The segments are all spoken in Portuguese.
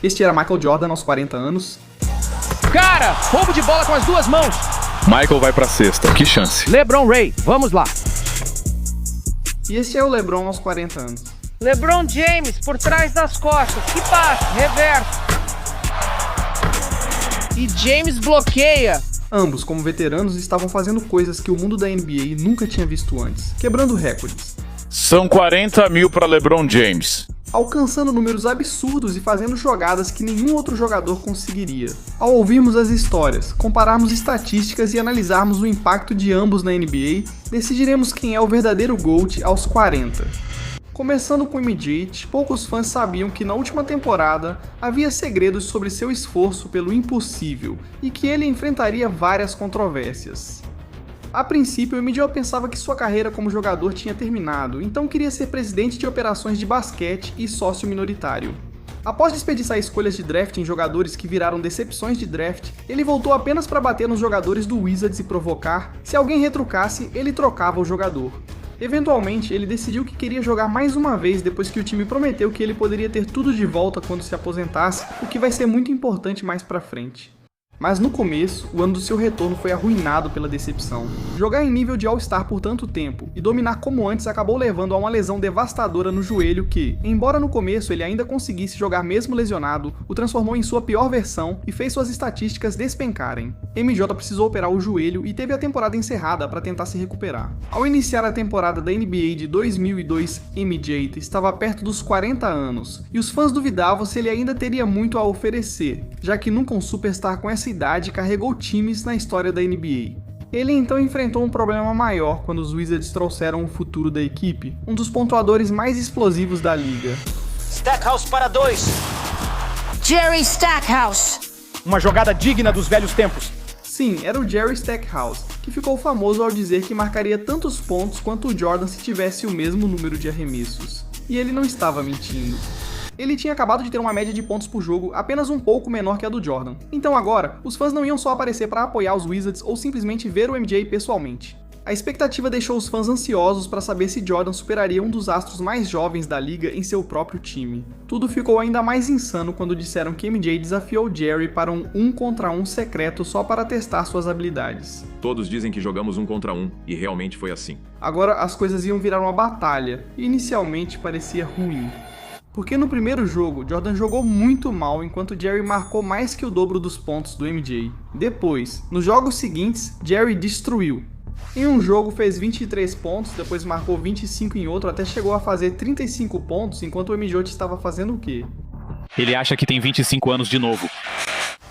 Este era Michael Jordan aos 40 anos. Cara, roubo de bola com as duas mãos. Michael vai pra cesta, que chance. LeBron Ray, vamos lá. E este é o LeBron aos 40 anos. LeBron James, por trás das costas. Que passe, reverso. E James bloqueia. Ambos, como veteranos, estavam fazendo coisas que o mundo da NBA nunca tinha visto antes, quebrando recordes. São 40 mil pra LeBron James. Alcançando números absurdos e fazendo jogadas que nenhum outro jogador conseguiria. Ao ouvirmos as histórias, compararmos estatísticas e analisarmos o impacto de ambos na NBA, decidiremos quem é o verdadeiro GOAT aos 40. Começando com MJ, poucos fãs sabiam que na última temporada havia segredos sobre seu esforço pelo impossível e que ele enfrentaria várias controvérsias. A princípio, MJ pensava que sua carreira como jogador tinha terminado, então queria ser presidente de operações de basquete e sócio minoritário. Após desperdiçar escolhas de draft em jogadores que viraram decepções de draft, ele voltou apenas para bater nos jogadores do Wizards e provocar. Se alguém retrucasse, ele trocava o jogador. Eventualmente, ele decidiu que queria jogar mais uma vez depois que o time prometeu que ele poderia ter tudo de volta quando se aposentasse, o que vai ser muito importante mais pra frente. Mas no começo, o ano do seu retorno foi arruinado pela decepção. Jogar em nível de All-Star por tanto tempo e dominar como antes acabou levando a uma lesão devastadora no joelho que, embora no começo ele ainda conseguisse jogar mesmo lesionado, o transformou em sua pior versão e fez suas estatísticas despencarem. MJ precisou operar o joelho e teve a temporada encerrada para tentar se recuperar. Ao iniciar a temporada da NBA de 2002, MJ estava perto dos 40 anos, e os fãs duvidavam se ele ainda teria muito a oferecer, já que nunca um superstar com essa idade carregou times na história da NBA. Ele então enfrentou um problema maior quando os Wizards trouxeram o futuro da equipe, um dos pontuadores mais explosivos da liga. Stackhouse para 2. Jerry Stackhouse. Uma jogada digna dos velhos tempos. Sim, era o Jerry Stackhouse, que ficou famoso ao dizer que marcaria tantos pontos quanto o Jordan se tivesse o mesmo número de arremessos. E ele não estava mentindo. Ele tinha acabado de ter uma média de pontos por jogo apenas um pouco menor que a do Jordan. Então agora, os fãs não iam só aparecer para apoiar os Wizards ou simplesmente ver o MJ pessoalmente. A expectativa deixou os fãs ansiosos para saber se Jordan superaria um dos astros mais jovens da liga em seu próprio time. Tudo ficou ainda mais insano quando disseram que MJ desafiou Jerry para um contra um secreto só para testar suas habilidades. Todos dizem que jogamos 1 contra 1, e realmente foi assim. Agora as coisas iam virar uma batalha, e inicialmente parecia ruim. Porque no primeiro jogo, Jordan jogou muito mal enquanto Jerry marcou mais que o dobro dos pontos do MJ. Depois, nos jogos seguintes, Jerry destruiu. Em um jogo fez 23 pontos, depois marcou 25 em outro, até chegou a fazer 35 pontos enquanto o MJ estava fazendo o quê? Ele acha que tem 25 anos de novo.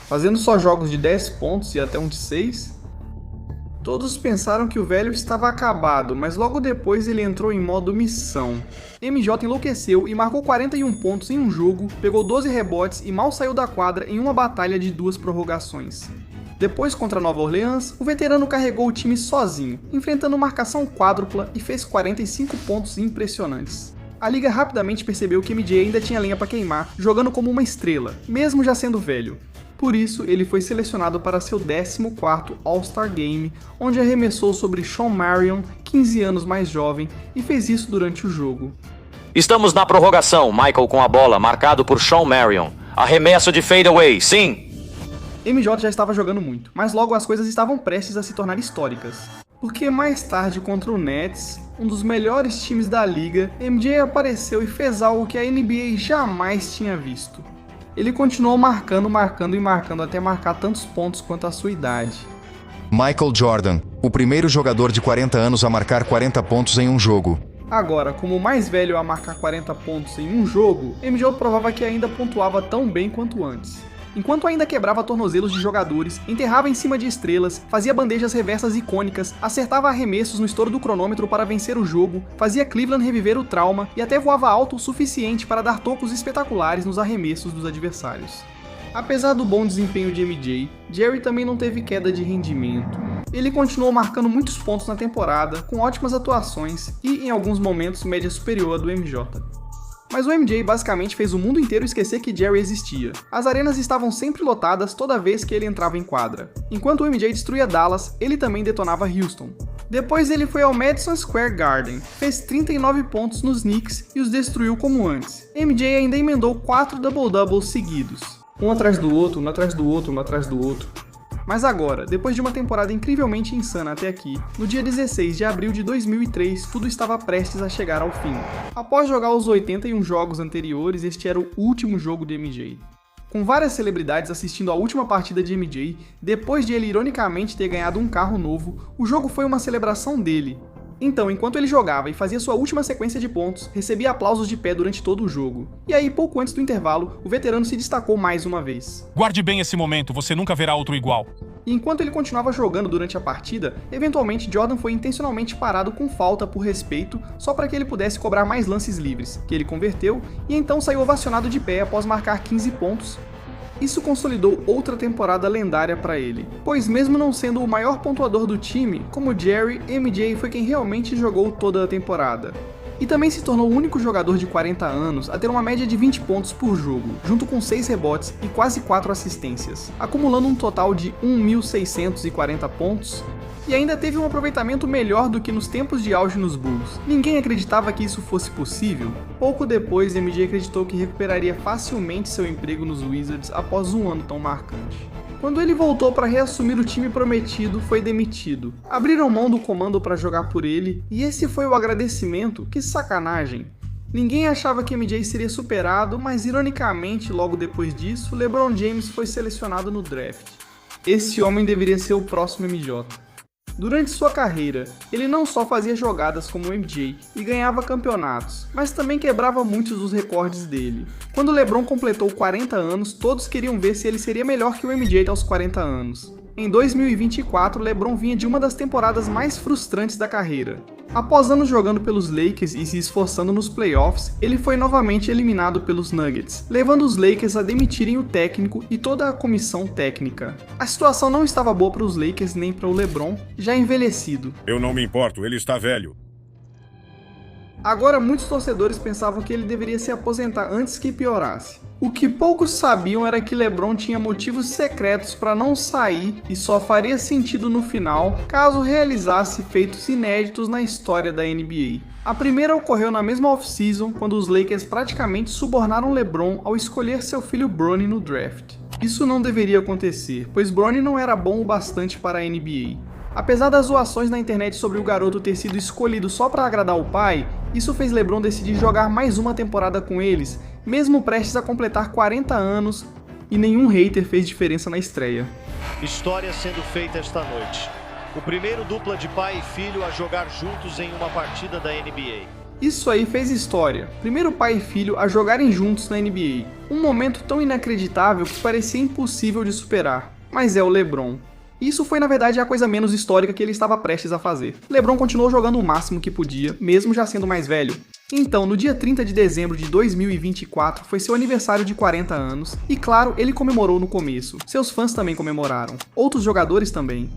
Fazendo só jogos de 10 pontos e até um de 6? Todos pensaram que o velho estava acabado, mas logo depois ele entrou em modo missão. MJ enlouqueceu e marcou 41 pontos em um jogo, pegou 12 rebotes e mal saiu da quadra em uma batalha de 2 prorrogações. Depois, contra Nova Orleans, o veterano carregou o time sozinho, enfrentando marcação quádrupla e fez 45 pontos impressionantes. A liga rapidamente percebeu que MJ ainda tinha lenha para queimar, jogando como uma estrela, mesmo já sendo velho. Por isso, ele foi selecionado para seu 14º All-Star Game, onde arremessou sobre Shawn Marion, 15 anos mais jovem, e fez isso durante o jogo. Estamos na prorrogação, Michael com a bola, marcado por Shawn Marion. Arremesso de fadeaway, sim! MJ já estava jogando muito, mas logo as coisas estavam prestes a se tornar históricas. Porque mais tarde contra o Nets, um dos melhores times da liga, MJ apareceu e fez algo que a NBA jamais tinha visto. Ele continuou marcando até marcar tantos pontos quanto a sua idade. Michael Jordan, o primeiro jogador de 40 anos a marcar 40 pontos em um jogo. Agora, como o mais velho a marcar 40 pontos em um jogo, MJ provava que ainda pontuava tão bem quanto antes. Enquanto ainda quebrava tornozelos de jogadores, enterrava em cima de estrelas, fazia bandejas reversas icônicas, acertava arremessos no estouro do cronômetro para vencer o jogo, fazia Cleveland reviver o trauma e até voava alto o suficiente para dar tocos espetaculares nos arremessos dos adversários. Apesar do bom desempenho de MJ, Jerry também não teve queda de rendimento. Ele continuou marcando muitos pontos na temporada, com ótimas atuações e, em alguns momentos, média superior à do MJ. Mas o MJ basicamente fez o mundo inteiro esquecer que Jerry existia. As arenas estavam sempre lotadas toda vez que ele entrava em quadra. Enquanto o MJ destruía Dallas, ele também detonava Houston. Depois ele foi ao Madison Square Garden, fez 39 pontos nos Knicks e os destruiu como antes. MJ ainda emendou 4 double-doubles seguidos, um atrás do outro, um atrás do outro, um atrás do outro. Mas agora, depois de uma temporada incrivelmente insana até aqui, no dia 16 de abril de 2003, tudo estava prestes a chegar ao fim. Após jogar os 81 jogos anteriores, este era o último jogo de MJ. Com várias celebridades assistindo a última partida de MJ, depois de ele ironicamente ter ganhado um carro novo, o jogo foi uma celebração dele. Então, enquanto ele jogava e fazia sua última sequência de pontos, recebia aplausos de pé durante todo o jogo. E aí, pouco antes do intervalo, o veterano se destacou mais uma vez. Guarde bem esse momento, você nunca verá outro igual. E enquanto ele continuava jogando durante a partida, eventualmente Jordan foi intencionalmente parado com falta por respeito, só para que ele pudesse cobrar mais lances livres, que ele converteu, e então saiu ovacionado de pé após marcar 15 pontos. Isso consolidou outra temporada lendária para ele, pois mesmo não sendo o maior pontuador do time, como Jerry, MJ foi quem realmente jogou toda a temporada. E também se tornou o único jogador de 40 anos a ter uma média de 20 pontos por jogo, junto com 6 rebotes e quase 4 assistências, acumulando um total de 1.640 pontos, e ainda teve um aproveitamento melhor do que nos tempos de auge nos Bulls. Ninguém acreditava que isso fosse possível. Pouco depois, MJ acreditou que recuperaria facilmente seu emprego nos Wizards após um ano tão marcante. Quando ele voltou para reassumir o time prometido, foi demitido. Abriram mão do comando para jogar por ele, e esse foi o agradecimento? Que sacanagem! Ninguém achava que MJ seria superado, mas ironicamente, logo depois disso, LeBron James foi selecionado no draft. Esse homem deveria ser o próximo MJ. Durante sua carreira, ele não só fazia jogadas como o MJ e ganhava campeonatos, mas também quebrava muitos dos recordes dele. Quando LeBron completou 40 anos, todos queriam ver se ele seria melhor que o MJ aos 40 anos. Em 2024, LeBron vinha de uma das temporadas mais frustrantes da carreira. Após anos jogando pelos Lakers e se esforçando nos playoffs, ele foi novamente eliminado pelos Nuggets, levando os Lakers a demitirem o técnico e toda a comissão técnica. A situação não estava boa para os Lakers nem para o LeBron, já envelhecido. Eu não me importo, ele está velho. Agora muitos torcedores pensavam que ele deveria se aposentar antes que piorasse. O que poucos sabiam era que LeBron tinha motivos secretos para não sair e só faria sentido no final caso realizasse feitos inéditos na história da NBA. A primeira ocorreu na mesma off-season, quando os Lakers praticamente subornaram LeBron ao escolher seu filho Bronny no draft. Isso não deveria acontecer, pois Bronny não era bom o bastante para a NBA. Apesar das zoações na internet sobre o garoto ter sido escolhido só para agradar o pai, isso fez LeBron decidir jogar mais uma temporada com eles, mesmo prestes a completar 40 anos, e nenhum hater fez diferença na estreia. História sendo feita esta noite. O primeiro dupla de pai e filho a jogar juntos em uma partida da NBA. Isso aí fez história. Primeiro pai e filho a jogarem juntos na NBA. Um momento tão inacreditável que parecia impossível de superar. Mas é o LeBron. Isso foi na verdade a coisa menos histórica que ele estava prestes a fazer. LeBron continuou jogando o máximo que podia, mesmo já sendo mais velho. Então, no dia 30 de dezembro de 2024, foi seu aniversário de 40 anos, e claro, ele comemorou no começo. Seus fãs também comemoraram. Outros jogadores também.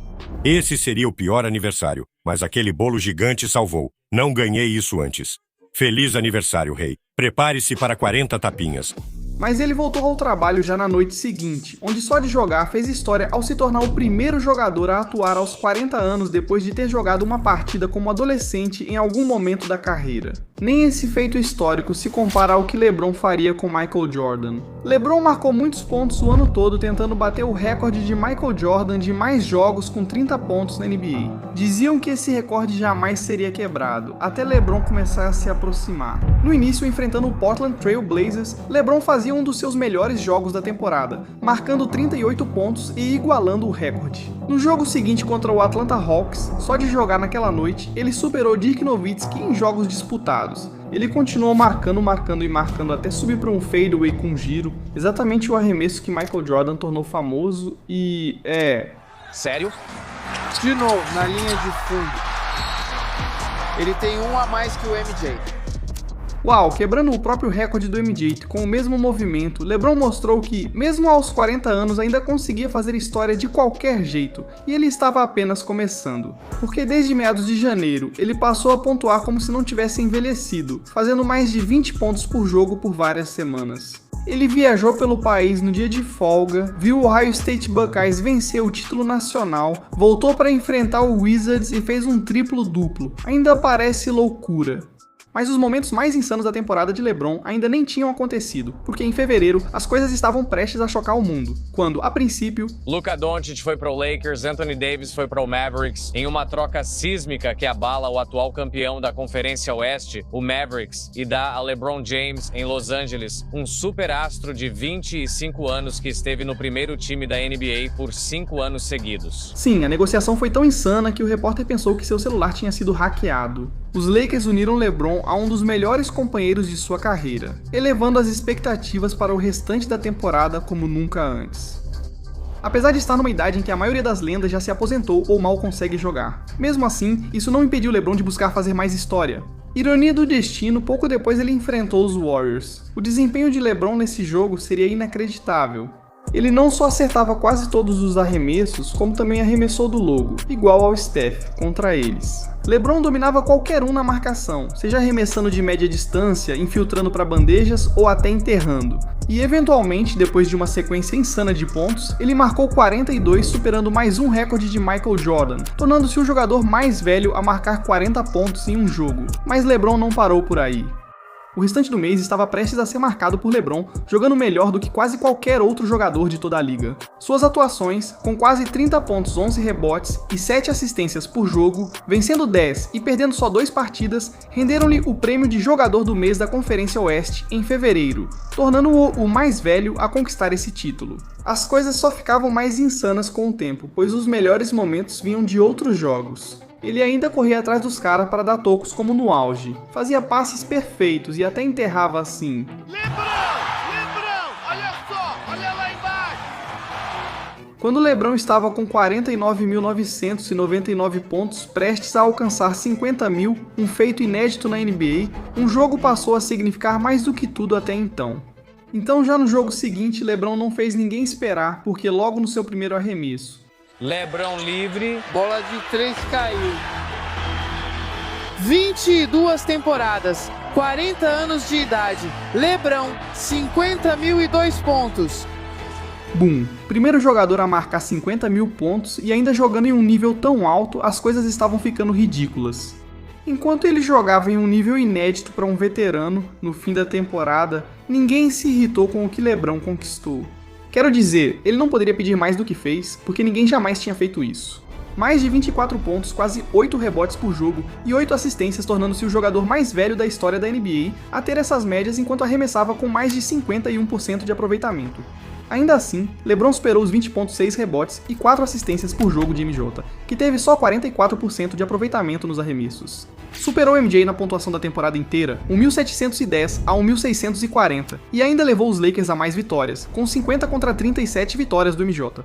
Esse seria o pior aniversário, mas aquele bolo gigante salvou. Não ganhei isso antes. Feliz aniversário, rei. Prepare-se para 40 tapinhas. Mas ele voltou ao trabalho já na noite seguinte, onde só de jogar fez história ao se tornar o primeiro jogador a atuar aos 40 anos depois de ter jogado uma partida como adolescente em algum momento da carreira. Nem esse feito histórico se compara ao que LeBron faria com Michael Jordan. LeBron marcou muitos pontos o ano todo tentando bater o recorde de Michael Jordan de mais jogos com 30 pontos na NBA. Diziam que esse recorde jamais seria quebrado, até LeBron começar a se aproximar. No início, enfrentando o Portland Trail Blazers, LeBron fazia um dos seus melhores jogos da temporada, marcando 38 pontos e igualando o recorde. No jogo seguinte contra o Atlanta Hawks, só de jogar naquela noite, ele superou Dirk Nowitzki em jogos disputados. Ele continuou marcando até subir para um fadeaway com giro, exatamente o arremesso que Michael Jordan tornou famoso e... Sério? De novo, na linha de fundo. Ele tem um a mais que o MJ. Uau, quebrando o próprio recorde do MJ com o mesmo movimento, LeBron mostrou que, mesmo aos 40 anos, ainda conseguia fazer história de qualquer jeito, e ele estava apenas começando. Porque desde meados de janeiro, ele passou a pontuar como se não tivesse envelhecido, fazendo mais de 20 pontos por jogo por várias semanas. Ele viajou pelo país no dia de folga, viu o Ohio State Buckeyes vencer o título nacional, voltou para enfrentar o Wizards e fez um triplo-duplo. Ainda parece loucura. Mas os momentos mais insanos da temporada de LeBron ainda nem tinham acontecido, porque em fevereiro as coisas estavam prestes a chocar o mundo, quando, a princípio, Luka Doncic foi para o Lakers, Anthony Davis foi para o Mavericks, em uma troca sísmica que abala o atual campeão da Conferência Oeste, o Mavericks, e dá a LeBron James, em Los Angeles, um superastro de 25 anos que esteve no primeiro time da NBA por 5 anos seguidos. Sim, a negociação foi tão insana que o repórter pensou que seu celular tinha sido hackeado. Os Lakers uniram LeBron a um dos melhores companheiros de sua carreira, elevando as expectativas para o restante da temporada como nunca antes. Apesar de estar numa idade em que a maioria das lendas já se aposentou ou mal consegue jogar. Mesmo assim, isso não impediu LeBron de buscar fazer mais história. Ironia do destino, pouco depois ele enfrentou os Warriors. O desempenho de LeBron nesse jogo seria inacreditável. Ele não só acertava quase todos os arremessos, como também arremessou do logo, igual ao Steph, contra eles. LeBron dominava qualquer um na marcação, seja arremessando de média distância, infiltrando para bandejas ou até enterrando. E eventualmente, depois de uma sequência insana de pontos, ele marcou 42, superando mais um recorde de Michael Jordan, tornando-se o jogador mais velho a marcar 40 pontos em um jogo. Mas LeBron não parou por aí. O restante do mês estava prestes a ser marcado por LeBron, jogando melhor do que quase qualquer outro jogador de toda a liga. Suas atuações, com quase 30 pontos, 11 rebotes e 7 assistências por jogo, vencendo 10 e perdendo só 2 partidas, renderam-lhe o prêmio de jogador do mês da Conferência Oeste em fevereiro, tornando-o o mais velho a conquistar esse título. As coisas só ficavam mais insanas com o tempo, pois os melhores momentos vinham de outros jogos. Ele ainda corria atrás dos caras para dar tocos como no auge, fazia passes perfeitos e até enterrava assim. Lebrão, olha só, olha lá embaixo! Quando LeBron estava com 49.999 pontos, prestes a alcançar 50.000, um feito inédito na NBA, um jogo passou a significar mais do que tudo até então. Então já no jogo seguinte, LeBron não fez ninguém esperar, porque logo no seu primeiro arremesso, LeBron livre. Bola de 3 caiu. 22 temporadas, 40 anos de idade. LeBron, 50.002 pontos. Boom! Primeiro jogador a marcar 50.000 pontos e ainda jogando em um nível tão alto, as coisas estavam ficando ridículas. Enquanto ele jogava em um nível inédito para um veterano, no fim da temporada, ninguém se irritou com o que LeBron conquistou. Quero dizer, ele não poderia pedir mais do que fez, porque ninguém jamais tinha feito isso. Mais de 24 pontos, quase 8 rebotes por jogo e 8 assistências, tornando-se o jogador mais velho da história da NBA a ter essas médias enquanto arremessava com mais de 51% de aproveitamento. Ainda assim, LeBron superou os 20.6 rebotes e 4 assistências por jogo de MJ, que teve só 44% de aproveitamento nos arremessos. Superou MJ na pontuação da temporada inteira, 1.710 a 1.640, e ainda levou os Lakers a mais vitórias, com 50 contra 37 vitórias do MJ.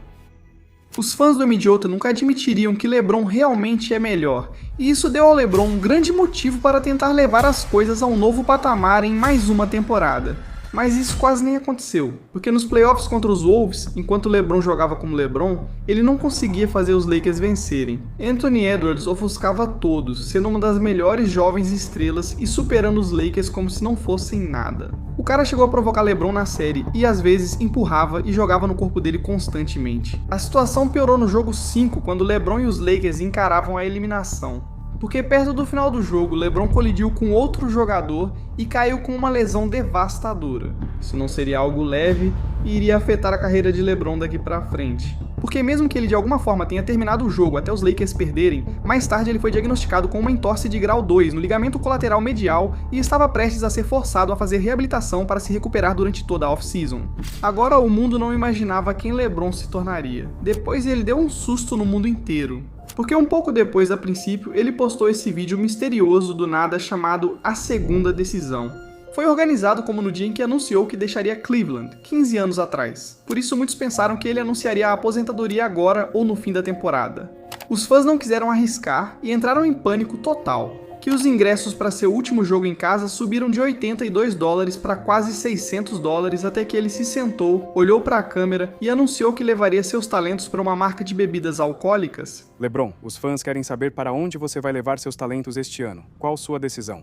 Os fãs do MJ nunca admitiriam que LeBron realmente é melhor, e isso deu ao LeBron um grande motivo para tentar levar as coisas a um novo patamar em mais uma temporada. Mas isso quase nem aconteceu, porque nos playoffs contra os Wolves, enquanto LeBron jogava como LeBron, ele não conseguia fazer os Lakers vencerem. Anthony Edwards ofuscava todos, sendo uma das melhores jovens estrelas e superando os Lakers como se não fossem nada. O cara chegou a provocar LeBron na série e às vezes empurrava e jogava no corpo dele constantemente. A situação piorou no jogo 5, quando LeBron e os Lakers encaravam a eliminação. Porque perto do final do jogo, LeBron colidiu com outro jogador e caiu com uma lesão devastadora. Isso não seria algo leve e iria afetar a carreira de LeBron daqui pra frente. Porque mesmo que ele de alguma forma tenha terminado o jogo até os Lakers perderem, mais tarde ele foi diagnosticado com uma entorse de grau 2 no ligamento colateral medial e estava prestes a ser forçado a fazer reabilitação para se recuperar durante toda a off-season. Agora o mundo não imaginava quem LeBron se tornaria. Depois ele deu um susto no mundo inteiro. Porque um pouco depois, a princípio, ele postou esse vídeo misterioso do nada chamado A Segunda Decisão. Foi organizado como no dia em que anunciou que deixaria Cleveland, 15 anos atrás. Por isso muitos pensaram que ele anunciaria a aposentadoria agora ou no fim da temporada. Os fãs não quiseram arriscar e entraram em pânico total, que os ingressos para seu último jogo em casa subiram de $82 para quase $600 até que ele se sentou, olhou para a câmera e anunciou que levaria seus talentos para uma marca de bebidas alcoólicas. LeBron, os fãs querem saber para onde você vai levar seus talentos este ano. Qual sua decisão?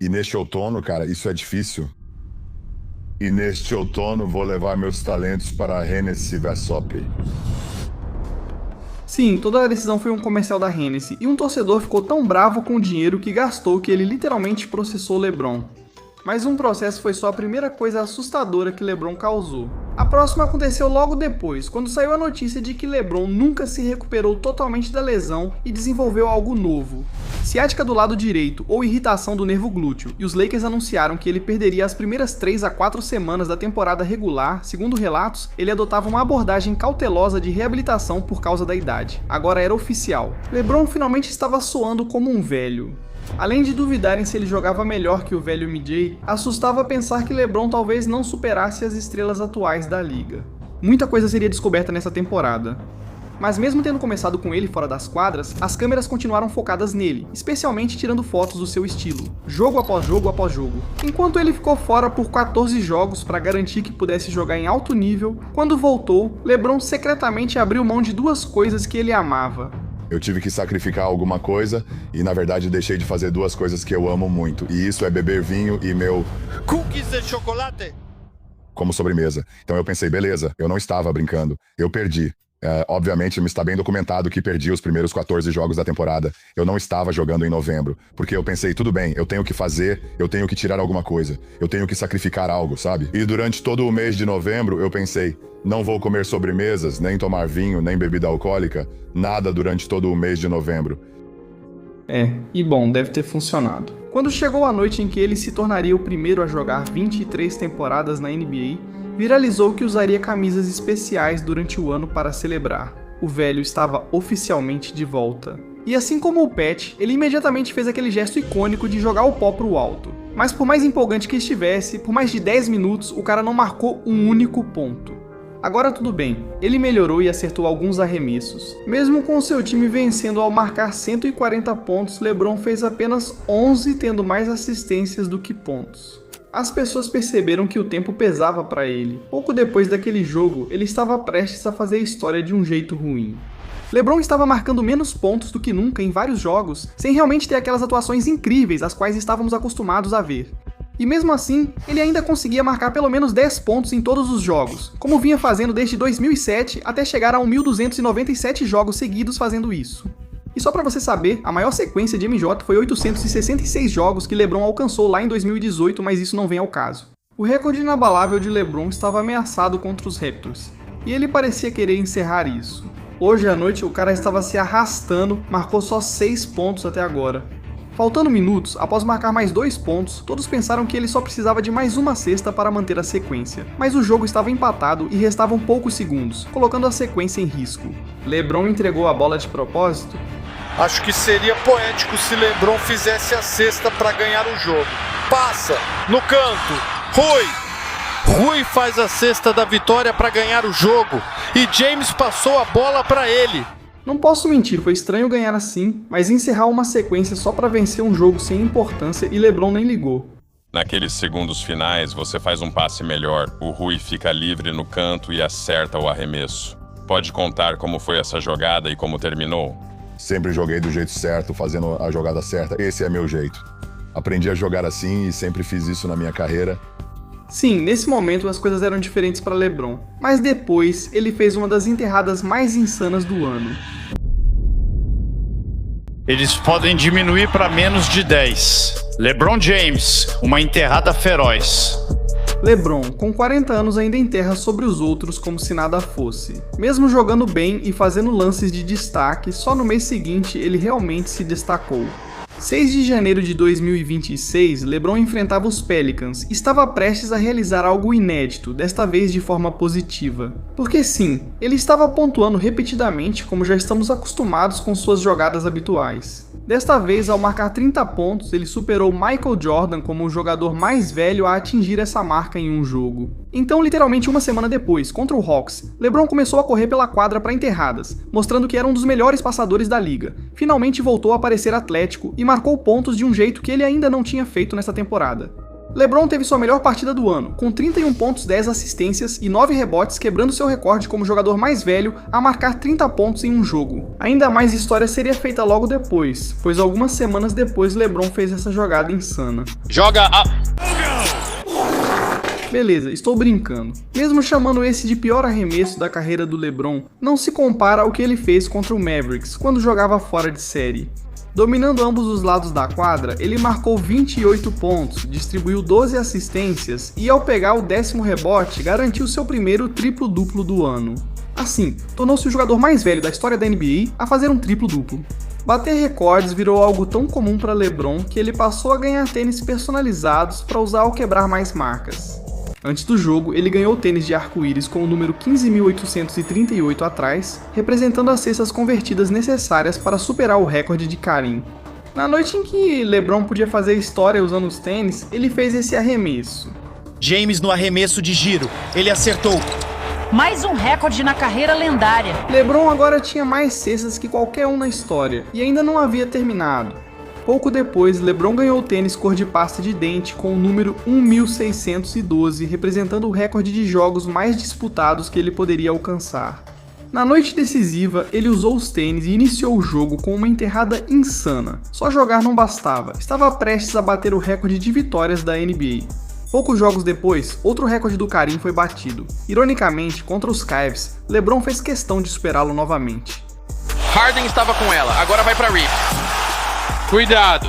E neste outono, cara, isso é difícil. E neste outono vou levar meus talentos para a Hennessy Vasop. Sim, toda a decisão foi um comercial da Hennessy, e um torcedor ficou tão bravo com o dinheiro que gastou que ele literalmente processou LeBron. Mas um processo foi só a primeira coisa assustadora que LeBron causou. A próxima aconteceu logo depois, quando saiu a notícia de que LeBron nunca se recuperou totalmente da lesão e desenvolveu algo novo. Ciática do lado direito ou irritação do nervo glúteo, e os Lakers anunciaram que ele perderia as primeiras 3 a 4 semanas da temporada regular. Segundo relatos, ele adotava uma abordagem cautelosa de reabilitação por causa da idade. Agora era oficial. LeBron finalmente estava soando como um velho. Além de duvidarem se ele jogava melhor que o velho MJ, assustava pensar que LeBron talvez não superasse as estrelas atuais da liga. Muita coisa seria descoberta nessa temporada. Mas mesmo tendo começado com ele fora das quadras, as câmeras continuaram focadas nele, especialmente tirando fotos do seu estilo, jogo após jogo após jogo. Enquanto ele ficou fora por 14 jogos para garantir que pudesse jogar em alto nível, quando voltou, LeBron secretamente abriu mão de 2 coisas que ele amava. Eu tive que sacrificar alguma coisa e, na verdade, deixei de fazer 2 coisas que eu amo muito. E isso é beber vinho e meu... Cookies de chocolate? Como sobremesa. Então eu pensei, beleza, eu não estava brincando. Eu perdi. Obviamente, me está bem documentado que perdi os primeiros 14 jogos da temporada. Eu não estava jogando em novembro. Porque eu pensei, tudo bem, eu tenho que fazer, eu tenho que tirar alguma coisa. Eu tenho que sacrificar algo, sabe? E durante todo o mês de novembro, eu pensei... Não vou comer sobremesas, nem tomar vinho, nem bebida alcoólica, nada durante todo o mês de novembro. E bom, deve ter funcionado. Quando chegou a noite em que ele se tornaria o primeiro a jogar 23 temporadas na NBA, viralizou que usaria camisas especiais durante o ano para celebrar. O velho estava oficialmente de volta. E assim como o Pat, ele imediatamente fez aquele gesto icônico de jogar o pó pro alto. Mas por mais empolgante que estivesse, por mais de 10 minutos, o cara não marcou um único ponto. Agora tudo bem, ele melhorou e acertou alguns arremessos. Mesmo com seu time vencendo ao marcar 140 pontos, LeBron fez apenas 11, tendo mais assistências do que pontos. As pessoas perceberam que o tempo pesava para ele. Pouco depois daquele jogo, ele estava prestes a fazer a história de um jeito ruim. LeBron estava marcando menos pontos do que nunca em vários jogos, sem realmente ter aquelas atuações incríveis às quais estávamos acostumados a ver. E mesmo assim, ele ainda conseguia marcar pelo menos 10 pontos em todos os jogos, como vinha fazendo desde 2007 até chegar a 1.297 jogos seguidos fazendo isso. E só pra você saber, a maior sequência de MJ foi 866 jogos que LeBron alcançou lá em 2018, mas isso não vem ao caso. O recorde inabalável de LeBron estava ameaçado contra os Raptors, e ele parecia querer encerrar isso. Hoje à noite o cara estava se arrastando, marcou só 6 pontos até agora. Faltando minutos, após marcar mais 2 pontos, todos pensaram que ele só precisava de mais uma cesta para manter a sequência. Mas o jogo estava empatado e restavam poucos segundos, colocando a sequência em risco. LeBron entregou a bola de propósito? Acho que seria poético se LeBron fizesse a cesta para ganhar o jogo. Passa, no canto, Rui faz a cesta da vitória para ganhar o jogo, e James passou a bola para ele. Não posso mentir, foi estranho ganhar assim, mas encerrar uma sequência só pra vencer um jogo sem importância e LeBron nem ligou. Naqueles segundos finais, você faz um passe melhor, o Rui fica livre no canto e acerta o arremesso. Pode contar como foi essa jogada e como terminou? Sempre joguei do jeito certo, fazendo a jogada certa, esse é meu jeito. Aprendi a jogar assim e sempre fiz isso na minha carreira. Sim, nesse momento as coisas eram diferentes para LeBron, mas depois ele fez uma das enterradas mais insanas do ano. Eles podem diminuir para menos de 10. LeBron James, uma enterrada feroz. LeBron, com 40 anos, ainda enterra sobre os outros como se nada fosse. Mesmo jogando bem e fazendo lances de destaque, só no mês seguinte ele realmente se destacou. 6 de janeiro de 2026, LeBron enfrentava os Pelicans e estava prestes a realizar algo inédito, desta vez de forma positiva. Porque sim, ele estava pontuando repetidamente como já estamos acostumados com suas jogadas habituais. Desta vez, ao marcar 30 pontos, ele superou Michael Jordan como o jogador mais velho a atingir essa marca em um jogo. Então, literalmente uma semana depois, contra o Hawks, LeBron começou a correr pela quadra para enterradas, mostrando que era um dos melhores passadores da liga. Finalmente voltou a parecer atlético e marcou pontos de um jeito que ele ainda não tinha feito nessa temporada. LeBron teve sua melhor partida do ano, com 31 pontos, 10 assistências e 9 rebotes, quebrando seu recorde como jogador mais velho a marcar 30 pontos em um jogo. Ainda mais história seria feita logo depois, pois algumas semanas depois LeBron fez essa jogada insana. Joga a... Beleza, estou brincando. Mesmo chamando esse de pior arremesso da carreira do LeBron, não se compara ao que ele fez contra o Mavericks quando jogava fora de série. Dominando ambos os lados da quadra, ele marcou 28 pontos, distribuiu 12 assistências e, ao pegar o 10º rebote, garantiu seu primeiro triplo-duplo do ano. Assim, tornou-se o jogador mais velho da história da NBA a fazer um triplo-duplo. Bater recordes virou algo tão comum para LeBron que ele passou a ganhar tênis personalizados para usar ao quebrar mais marcas. Antes do jogo, ele ganhou o tênis de arco-íris com o número 15.838 atrás, representando as cestas convertidas necessárias para superar o recorde de Kareem. Na noite em que LeBron podia fazer história usando os tênis, ele fez esse arremesso. James no arremesso de giro, ele acertou. Mais um recorde na carreira lendária. LeBron agora tinha mais cestas que qualquer um na história, e ainda não havia terminado. Pouco depois, LeBron ganhou o tênis cor de pasta de dente com o número 1612, representando o recorde de jogos mais disputados que ele poderia alcançar. Na noite decisiva, ele usou os tênis e iniciou o jogo com uma enterrada insana. Só jogar não bastava, estava prestes a bater o recorde de vitórias da NBA. Poucos jogos depois, outro recorde do Kareem foi batido. Ironicamente, contra os Cavs, LeBron fez questão de superá-lo novamente. Harden estava com ela, agora vai para Reeves. Cuidado!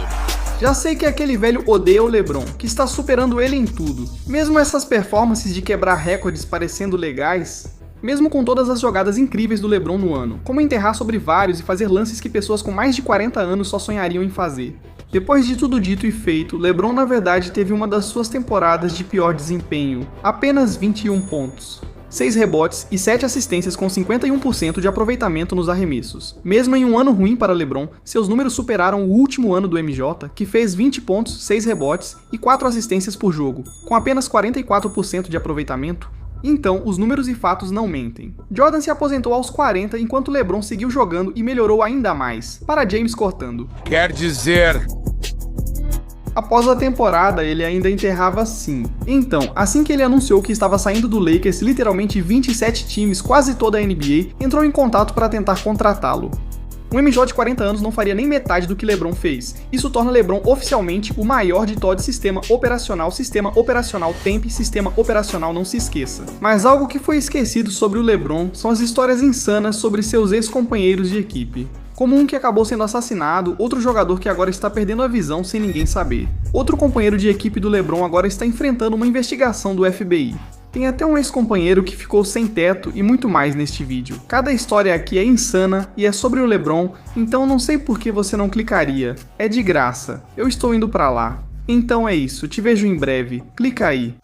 Já sei que aquele velho odeia o LeBron, que está superando ele em tudo. Mesmo essas performances de quebrar recordes parecendo legais, mesmo com todas as jogadas incríveis do LeBron no ano, como enterrar sobre vários e fazer lances que pessoas com mais de 40 anos só sonhariam em fazer. Depois de tudo dito e feito, LeBron na verdade teve uma das suas temporadas de pior desempenho, apenas 21 pontos. 6 rebotes e 7 assistências com 51% de aproveitamento nos arremessos. Mesmo em um ano ruim para LeBron, seus números superaram o último ano do MJ, que fez 20 pontos, 6 rebotes e 4 assistências por jogo, com apenas 44% de aproveitamento. Então, os números e fatos não mentem. Jordan se aposentou aos 40 enquanto LeBron seguiu jogando e melhorou ainda mais, para James cortando. Quer dizer... Após a temporada, ele ainda enterrava assim. Então, assim que ele anunciou que estava saindo do Lakers, literalmente 27 times, quase toda a NBA, entrou em contato para tentar contratá-lo. Um MJ de 40 anos não faria nem metade do que LeBron fez. Isso torna LeBron oficialmente o maior de todo sistema operacional temp, sistema operacional não se esqueça. Mas algo que foi esquecido sobre o LeBron são as histórias insanas sobre seus ex-companheiros de equipe. Como um que acabou sendo assassinado, outro jogador que agora está perdendo a visão sem ninguém saber. Outro companheiro de equipe do LeBron agora está enfrentando uma investigação do FBI. Tem até um ex-companheiro que ficou sem teto e muito mais neste vídeo. Cada história aqui é insana e é sobre o LeBron, então não sei por que você não clicaria. É de graça, eu estou indo pra lá. Então é isso, te vejo em breve, clica aí.